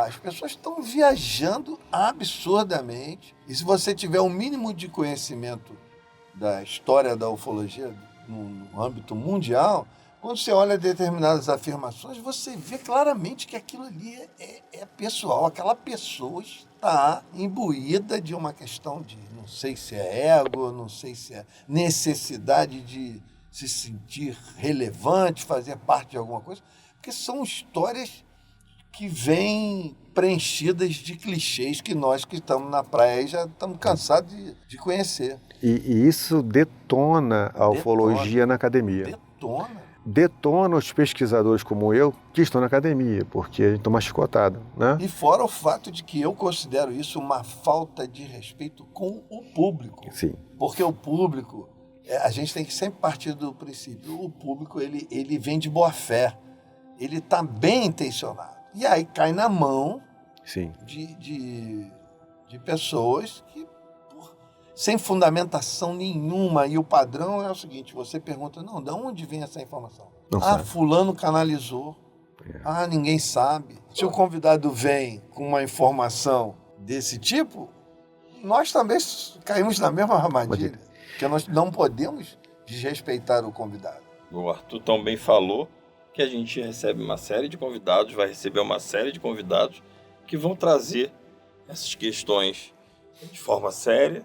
As pessoas estão viajando absurdamente. E se você tiver um mínimo de conhecimento da história da ufologia no âmbito mundial, quando você olha determinadas afirmações, você vê claramente que aquilo ali é pessoal. Aquela pessoa está imbuída de uma questão de, não sei se é ego, não sei se é necessidade de se sentir relevante, fazer parte de alguma coisa, porque são histórias que vêm preenchidas de clichês que nós que estamos na praia aí já estamos cansados de conhecer. E isso detona a ufologia na academia. Detona os pesquisadores como eu que estão na academia, porque a gente toma chicotada, né? E fora o fato de que eu considero isso uma falta de respeito com o público. Sim. Porque o público, a gente tem que sempre partir do princípio, o público ele vem de boa fé, ele está bem intencionado. E aí cai na mão Sim. de pessoas que, sem fundamentação nenhuma, e o padrão é o seguinte, você pergunta, não, de onde vem essa informação? Não sabe. Fulano canalizou. Ninguém sabe. Se o convidado vem com uma informação desse tipo, nós também caímos na mesma armadilha, porque nós não podemos desrespeitar o convidado. O Arthur também falou que a gente recebe uma série de convidados, vai receber uma série de convidados que vão trazer essas questões de forma séria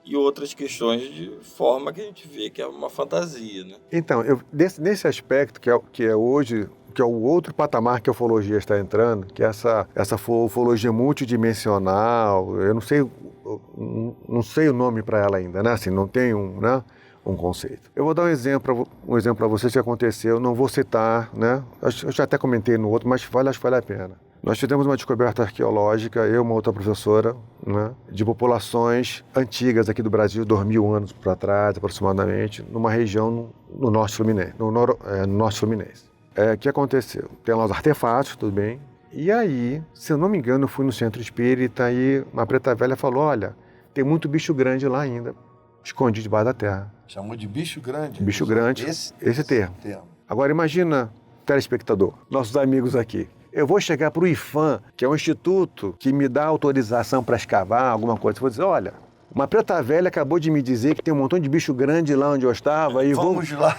e outras questões de forma que a gente vê que é uma fantasia, né? Então, nesse aspecto que é hoje, que é o outro patamar que a ufologia está entrando, que é essa ufologia multidimensional, eu não sei o nome para ela ainda, né? Assim, não tem um conceito. Eu vou dar um exemplo para vocês que aconteceu, não vou citar, né? Eu já até comentei no outro, mas acho que vale a pena. Nós fizemos uma descoberta arqueológica, eu e uma outra professora, né, de populações antigas aqui do Brasil, 2.000 anos para trás, aproximadamente, numa região no norte fluminense. No norte fluminense. O que aconteceu? Tem lá os artefatos, tudo bem. E aí, se eu não me engano, eu fui no centro espírita e uma preta velha falou, olha, tem muito bicho grande lá ainda, escondido debaixo da terra. Chamou de bicho grande? Bicho grande, esse termo. Agora imagina, telespectador, nossos amigos aqui. Eu vou chegar para o IFAM, que é um instituto que me dá autorização para escavar alguma coisa. Eu vou dizer, olha, uma preta velha acabou de me dizer que tem um montão de bicho grande lá onde eu estava. E vamos lá.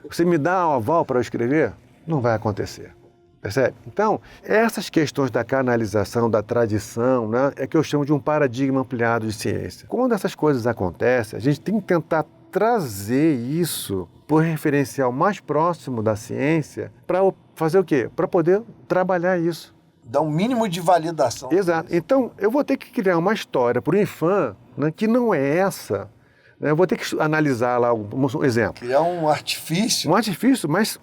Você me dá um aval para eu escrever? Não vai acontecer. Percebe? Então, essas questões da canalização, da tradição, né, é que eu chamo de um paradigma ampliado de ciência. Quando essas coisas acontecem, a gente tem que tentar trazer isso por referencial mais próximo da ciência para fazer o quê? Para poder trabalhar isso. Dá um mínimo de validação. Exato. Então, eu vou ter que criar uma história para o IFAM, né, que não é essa. Né? Eu vou ter que analisar lá um exemplo. Criar um artifício. Um artifício, mas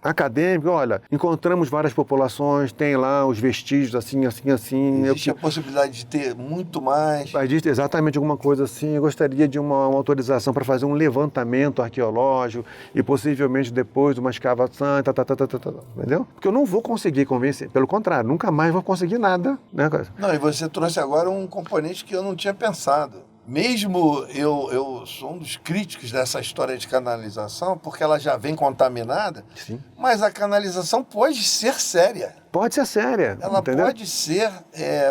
acadêmico. Olha, encontramos várias populações, tem lá os vestígios assim. Existe a possibilidade de ter muito mais. Existe exatamente alguma coisa assim. Eu gostaria de uma autorização para fazer um levantamento arqueológico e possivelmente depois uma escavação, entendeu? Porque eu não vou conseguir convencer. Pelo contrário, nunca mais vou conseguir nada. Né? Não, e você trouxe agora um componente que eu não tinha pensado. Mesmo eu sou um dos críticos dessa história de canalização, porque ela já vem contaminada, sim, mas a canalização pode ser séria. Pode ser séria. Ela entendeu? pode ser,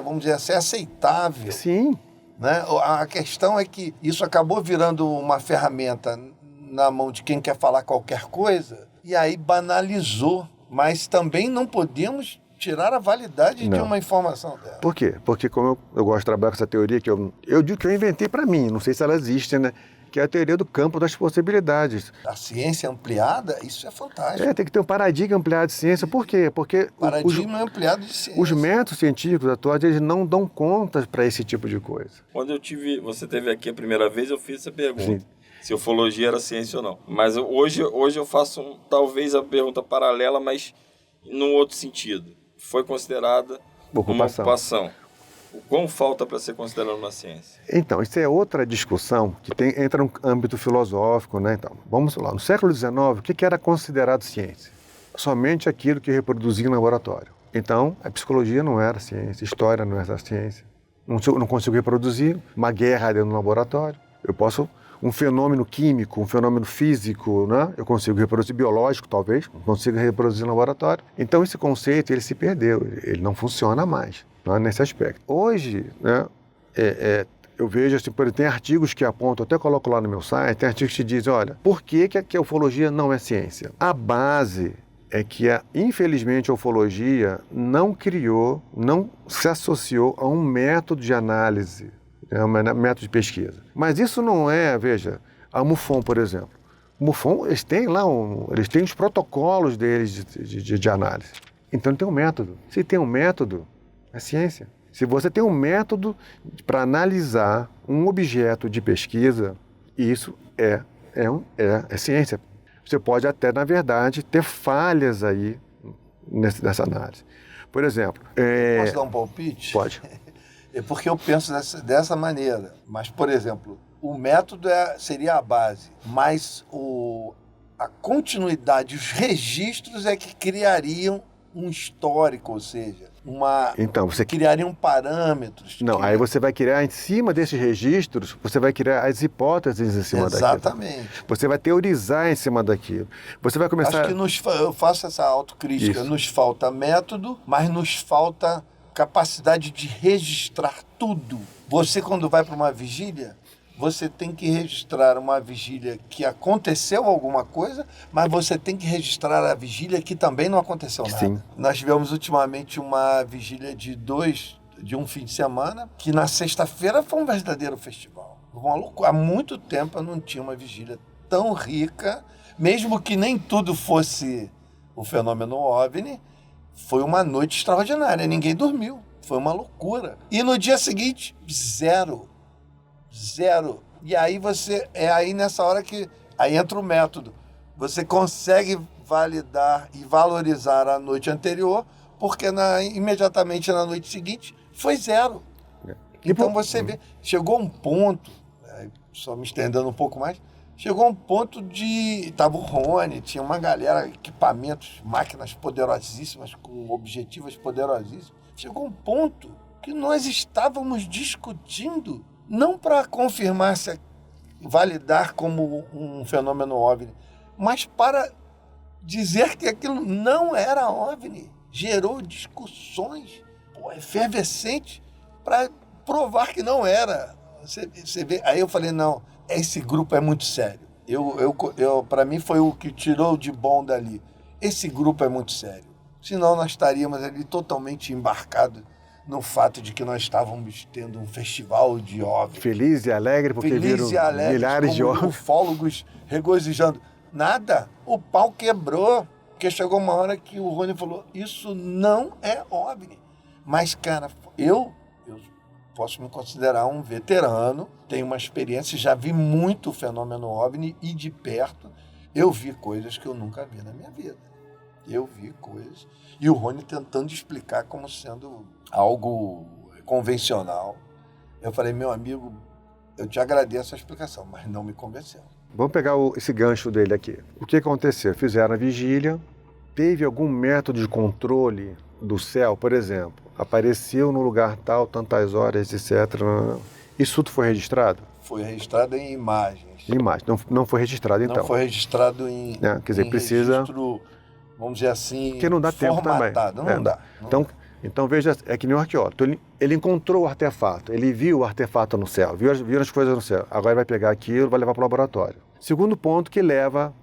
vamos dizer assim, aceitável. Sim. Né? A questão é que isso acabou virando uma ferramenta na mão de quem quer falar qualquer coisa, e aí banalizou. Mas também não podemos tirar a validade de uma informação dela. Por quê? Porque como eu gosto de trabalhar com essa teoria que eu digo que eu inventei para mim, não sei se ela existe, né? Que é a teoria do campo das possibilidades. A ciência ampliada, isso é fantástico. Tem que ter um paradigma ampliado de ciência. Por quê? Porque paradigma ampliado de ciência. Os métodos científicos atuais, eles não dão conta para esse tipo de coisa. Quando você esteve aqui a primeira vez, eu fiz essa pergunta. Sim. Se ufologia era ciência ou não. Mas hoje eu faço talvez a pergunta paralela, mas num outro sentido. Foi considerada uma ocupação. O quão falta para ser considerada uma ciência? Então, isso é outra discussão que entra no âmbito filosófico, né? Então, vamos lá. No século XIX, o que era considerado ciência? Somente aquilo que reproduzia em laboratório. Então, a psicologia não era ciência, a história não era ciência. Não consigo reproduzir uma guerra dentro do laboratório. Eu posso... Um fenômeno químico, um fenômeno físico, né? Eu consigo reproduzir, biológico talvez, não consigo reproduzir no laboratório. Então esse conceito ele se perdeu, ele não funciona mais, né? Nesse aspecto. Hoje, né, eu vejo assim, tem artigos que apontam, até coloco lá no meu site, tem artigos que dizem, olha, por que a ufologia não é ciência? A base é que, infelizmente, a ufologia não se associou a um método de análise, é um método de pesquisa. Mas isso não é, veja, a MUFON, por exemplo. O MUFON, eles têm os protocolos deles de análise. Então ele tem um método. Se tem um método, é ciência. Se você tem um método para analisar um objeto de pesquisa, isso é ciência. Você pode até, na verdade, ter falhas aí nessa análise. Por exemplo... Posso dar um palpite? Pode. É porque eu penso dessa maneira. Mas, por exemplo, o método seria a base, mas a continuidade, os registros é que criariam um histórico, ou seja, então, você criariam parâmetros. Não, aí você vai criar em cima desses registros, você vai criar as hipóteses em cima daquilo. Exatamente. Você vai teorizar em cima daquilo. Você vai começar... Acho que eu faço essa autocrítica. Isso. Nos falta método, mas nos falta capacidade de registrar tudo. Você, quando vai para uma vigília, você tem que registrar uma vigília que aconteceu alguma coisa, mas você tem que registrar a vigília que também não aconteceu nada. Sim. Nós tivemos ultimamente uma vigília de um fim de semana, que na sexta-feira foi um verdadeiro festival. Uma loucura. Há muito tempo eu não tinha uma vigília tão rica, mesmo que nem tudo fosse o fenômeno OVNI, foi uma noite extraordinária, ninguém dormiu, foi uma loucura. E no dia seguinte, zero. E aí aí nessa hora que aí entra o método. Você consegue validar e valorizar a noite anterior, porque imediatamente na noite seguinte foi zero. Então você vê, chegou um ponto, só me estendendo um pouco mais, chegou um ponto tava o Rony, tinha uma galera, equipamentos, máquinas poderosíssimas, com objetivos poderosíssimos. Chegou um ponto que nós estávamos discutindo não para confirmar, validar como um fenômeno OVNI, mas para dizer que aquilo não era OVNI. Gerou discussões efervescentes para provar que não era. Você vê? Aí eu falei, não, esse grupo é muito sério. Para mim foi o que tirou de bom dali. Esse grupo é muito sério. Senão nós estaríamos ali totalmente embarcados no fato de que nós estávamos tendo um festival de OVNI. Feliz e alegre, porque viram milhares de OVNIs. Ufólogos regozijando. Nada, o pau quebrou, porque chegou uma hora que o Rony falou, isso não é OVNI. Mas, cara, eu posso me considerar um veterano, tenho uma experiência, já vi muito fenômeno OVNI e de perto eu vi coisas que eu nunca vi na minha vida. Eu vi coisas. E o Rony tentando explicar como sendo algo convencional. Eu falei, meu amigo, eu te agradeço a explicação, mas não me convenceu. Vamos pegar esse gancho dele aqui. O que aconteceu? Fizeram a vigília, teve algum método de controle do céu, por exemplo, apareceu no lugar tal, tantas horas, etc. Isso tudo foi registrado? Foi registrado em imagens. Imagem, não foi registrado então. Não foi registrado em, quer dizer, precisa... registro, vamos dizer assim, porque não dá tempo também. Não dá. Então veja, é que nem o arqueólogo. Então, ele encontrou o artefato, ele viu o artefato no céu, viu as coisas no céu. Agora vai pegar aquilo, vai levar para o laboratório. Segundo ponto que leva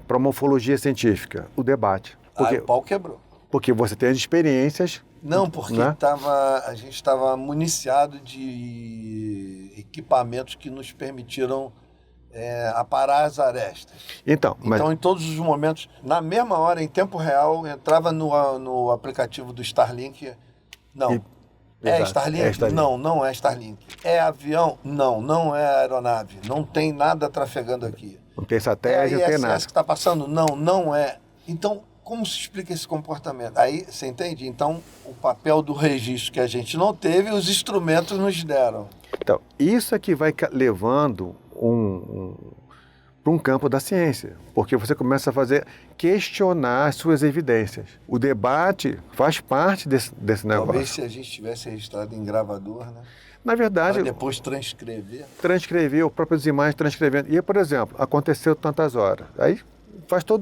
para uma ufologia científica, o debate. O pau quebrou. Porque você tem as experiências... Não, porque a gente estava municiado de equipamentos que nos permitiram aparar as arestas. Então, em todos os momentos, na mesma hora, em tempo real, entrava no aplicativo do Starlink. Não. Starlink? É Starlink? Não é Starlink. É avião? Não é aeronave. Não tem nada trafegando aqui. Não tem satélite, não tem nada. que está passando? Não é. Então, como se explica esse comportamento? Aí, você entende? Então, o papel do registro que a gente não teve, os instrumentos nos deram. Então, isso é que vai levando para um campo da ciência, porque você começa a questionar as suas evidências. O debate faz parte desse negócio. Talvez se a gente tivesse registrado em gravador, né? Na verdade... Para depois transcrever. Transcrever, o próprio imagens transcrevendo. E, por exemplo, aconteceu tantas horas. Aí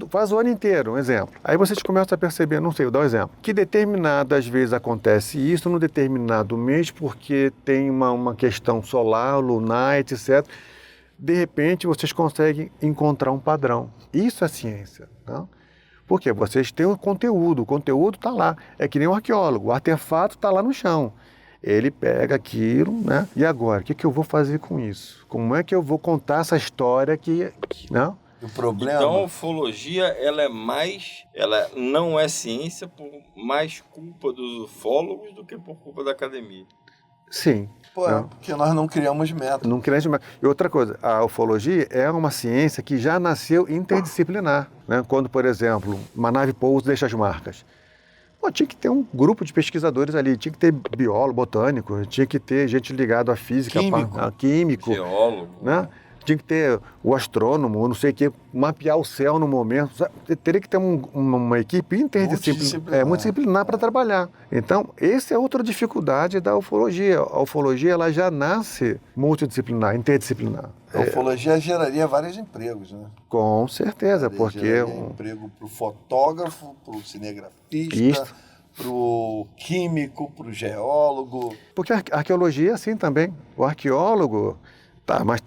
faz o ano inteiro, um exemplo. Aí vocês começam a perceber, não sei, vou dar um exemplo, que determinadas vezes acontece isso num determinado mês porque tem uma questão solar, lunar, etc. De repente, vocês conseguem encontrar um padrão. Isso é ciência, não? Porque vocês têm o conteúdo está lá. É que nem um arqueólogo, o artefato está lá no chão. Ele pega aquilo, E agora, o que eu vou fazer com isso? Como é que eu vou contar essa história não? O problema... Então, a ufologia, ela não é ciência por mais culpa dos ufólogos do que por culpa da academia. Sim. Porque nós não criamos método. Não criamos método. E outra coisa, a ufologia é uma ciência que já nasceu interdisciplinar. Né? Quando, por exemplo, uma nave pousa e deixa as marcas. Tinha que ter um grupo de pesquisadores ali, tinha que ter biólogo, botânico, tinha que ter gente ligada à física, químico, geólogo, né? Tinha que ter o astrônomo, não sei o que, mapear o céu no momento. Teria que ter uma equipe interdisciplinar, multidisciplinar para trabalhar. Então, essa é outra dificuldade da ufologia. A ufologia ela já nasce multidisciplinar, interdisciplinar. A ufologia geraria vários empregos, né? Com certeza, porque... emprego para o fotógrafo, para o cinegrafista, para o químico, para o geólogo. Porque a arqueologia é assim também. O arqueólogo... Tá, mas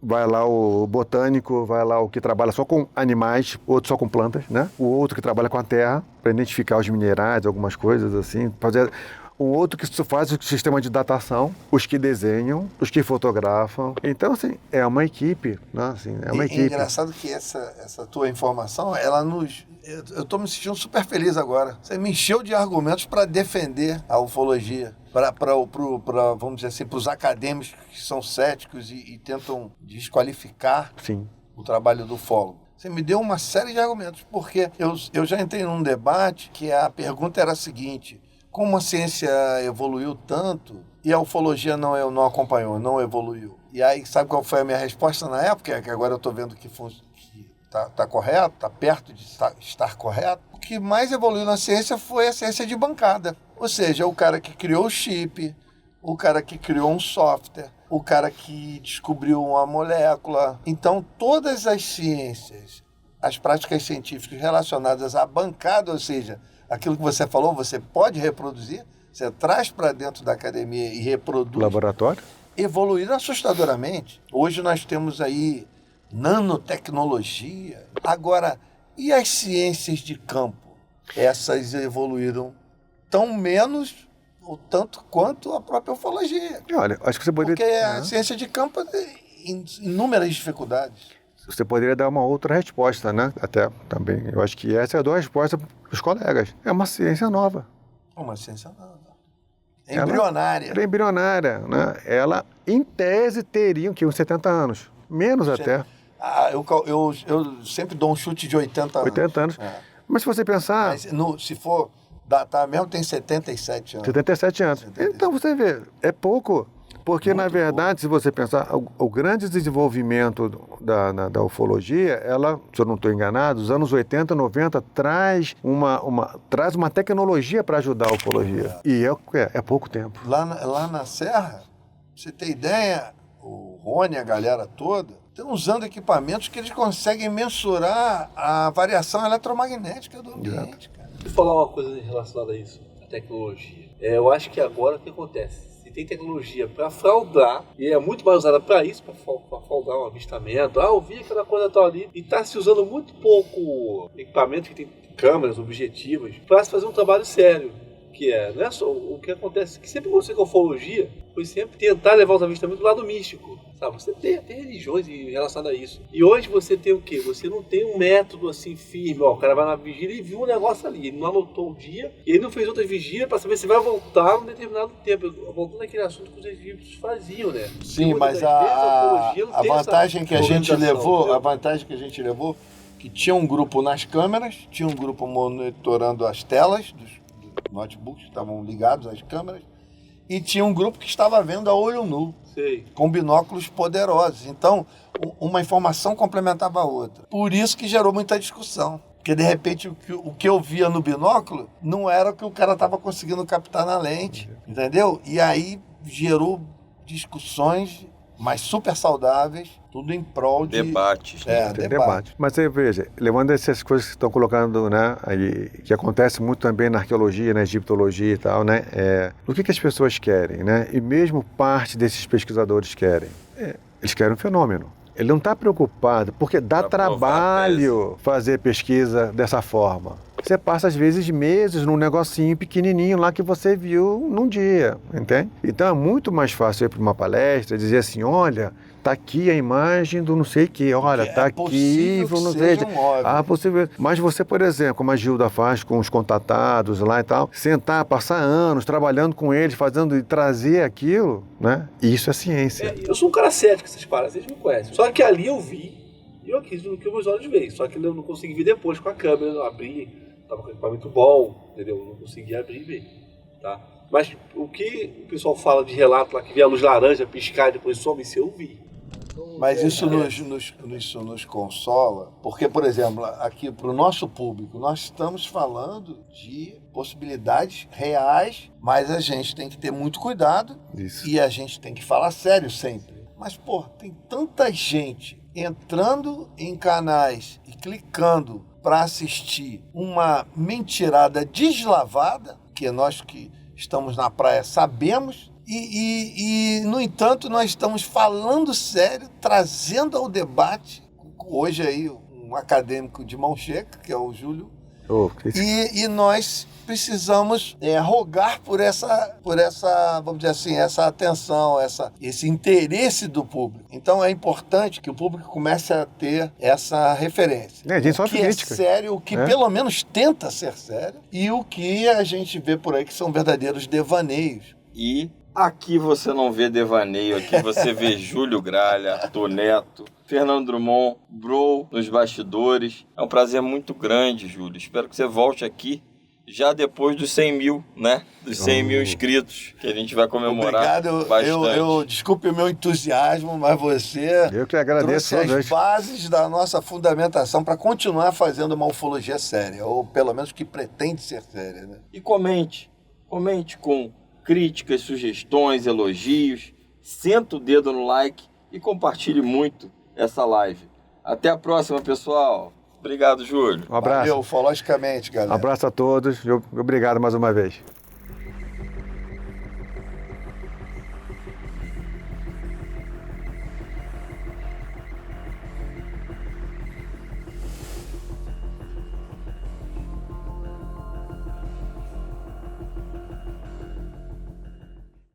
vai lá o botânico, vai lá o que trabalha só com animais, outro só com plantas, né? O outro que trabalha com a terra, para identificar os minerais, algumas coisas assim. O outro que faz o sistema de datação, os que desenham, os que fotografam. Então, assim, é uma equipe, né? Assim, é uma equipe. É engraçado que essa tua informação, ela nos... Eu estou me sentindo super feliz agora. Você me encheu de argumentos para defender a ufologia. Vamos dizer assim, para os acadêmicos que são céticos e tentam desqualificar o trabalho do ufólogo. Você me deu uma série de argumentos, porque eu já entrei num debate que a pergunta era a seguinte: como a ciência evoluiu tanto e a ufologia não acompanhou, não evoluiu? E aí, sabe qual foi a minha resposta na época? Que agora eu estou vendo que está correto, está perto de estar correto. O que mais evoluiu na ciência foi a ciência de bancada. Ou seja, o cara que criou o chip, o cara que criou um software, o cara que descobriu uma molécula. Então, todas as ciências, as práticas científicas relacionadas à bancada, ou seja, aquilo que você falou, você pode reproduzir, você traz para dentro da academia e reproduz. Laboratório? Evoluíram assustadoramente. Hoje nós temos aí nanotecnologia. Agora, e as ciências de campo? Essas evoluíram tão menos ou tanto quanto a própria ufologia. Olha, acho que você poderia... Porque a ciência de campo tem inúmeras dificuldades. Você poderia dar uma outra resposta, né? Até também. Eu acho que essa é a tua resposta para os colegas. É uma ciência nova. Uma ciência nova. Embrionária. Ela é embrionária, né? Ela, em tese, teria uns 70 anos. Menos até. Eu sempre dou um chute de 80 anos. 80 anos. Mas se você pensar... Mas se for datar mesmo, tem 77 anos. 77 anos. 77. Então, você vê, é pouco. Porque, muito na verdade, pouco. Se você pensar, o grande desenvolvimento da ufologia, ela, se eu não estou enganado, os anos 80, 90, traz uma tecnologia para ajudar a ufologia. E é pouco tempo. Lá na Serra, você tem ideia, o Rony, a galera toda, estão usando equipamentos que eles conseguem mensurar a variação eletromagnética do ambiente. Cara. Vou falar uma coisa relacionada a isso, a tecnologia. Eu acho que agora o que acontece? Se tem tecnologia para fraudar, e é muito mais usada para isso, para fraudar um avistamento, eu vi aquela coisa tal ali, e está se usando muito pouco equipamento que tem câmeras objetivas para se fazer um trabalho sério. Que não é só o que acontece, que sempre você com a ufologia foi sempre tentar levar os avistamentos do lado místico, sabe? Você tem até religiões relacionadas a isso. E hoje você tem o quê? Você não tem um método assim firme, o cara vai na vigília e viu um negócio ali, ele não anotou o dia, e ele não fez outra vigília para saber se vai voltar num determinado tempo. Voltando àquele assunto que os egípcios faziam, né? Sim, mas a vantagem que a gente levou, que tinha um grupo nas câmeras, tinha um grupo monitorando as telas dos notebooks que estavam ligados às câmeras, e tinha um grupo que estava vendo a olho nu, com binóculos poderosos. Então, uma informação complementava a outra. Por isso que gerou muita discussão. Porque, de repente, o que eu via no binóculo não era o que o cara estava conseguindo captar na lente, entendeu? E aí gerou discussões, mas super saudáveis, tudo em prol de... Debates. Debate. Mas você veja, levando essas coisas que estão colocando, né, aí, que acontece muito também na arqueologia, na egiptologia e tal, né, o que as pessoas querem, né, e mesmo parte desses pesquisadores querem, eles querem um fenômeno. Ele não está preocupado, porque dá trabalho fazer pesquisa dessa forma. você passa às vezes meses num negocinho pequenininho lá que você viu num dia, entende? Então é muito mais fácil ir para uma palestra e dizer assim, olha, tá aqui a imagem do não sei o que, olha, tá aqui, não sei. Ah, possível. Mas você, por exemplo, como a Gilda faz com os contatados lá e tal, sentar, passar anos trabalhando com eles, fazendo e trazer aquilo, né? Isso é ciência. Eu sou um cara cético essas paradas, vocês me conhecem. Só que ali eu vi, e eu quis no que meus olhos veem. Só que eu não consegui ver depois com a câmera, eu abri, tava com o equipamento bom, entendeu? Eu não consegui abrir e ver, tá? Mas o que o pessoal fala de relato lá, que vê a luz laranja piscar e depois some, isso eu vi. Mas isso nos consola, porque, por exemplo, aqui para o nosso público, nós estamos falando de possibilidades reais, mas a gente tem que ter muito cuidado e a gente tem que falar sério sempre. Mas, pô, tem tanta gente entrando em canais e clicando para assistir uma mentirada deslavada, que nós que estamos na praia sabemos. No entanto, nós estamos falando sério, trazendo ao debate, hoje aí, um acadêmico de mão cheia, que é o Júlio, e nós precisamos rogar por essa, vamos dizer assim, essa atenção, esse interesse do público. Então é importante que o público comece a ter essa referência. A gente o que é sério, o que pelo menos tenta ser sério, e o que a gente vê por aí que são verdadeiros devaneios. E aqui você não vê devaneio, aqui você vê Júlio Gralha, Arthur Neto, Fernando Drummond, Bro nos bastidores. É um prazer muito grande, Júlio. Espero que você volte aqui já depois dos 100 mil, né? Dos 100 mil inscritos, que a gente vai comemorar. Obrigado. Bastante. Desculpe o meu entusiasmo, mas você eu que agradeço trouxe as bases da nossa fundamentação para continuar fazendo uma ufologia séria, ou pelo menos que pretende ser séria, né? E comente com críticas, sugestões, elogios, senta o dedo no like e compartilhe muito essa live. Até a próxima, pessoal. Obrigado, Júlio. Um abraço. Valeu, ufologicamente, galera. Um abraço a todos e obrigado mais uma vez.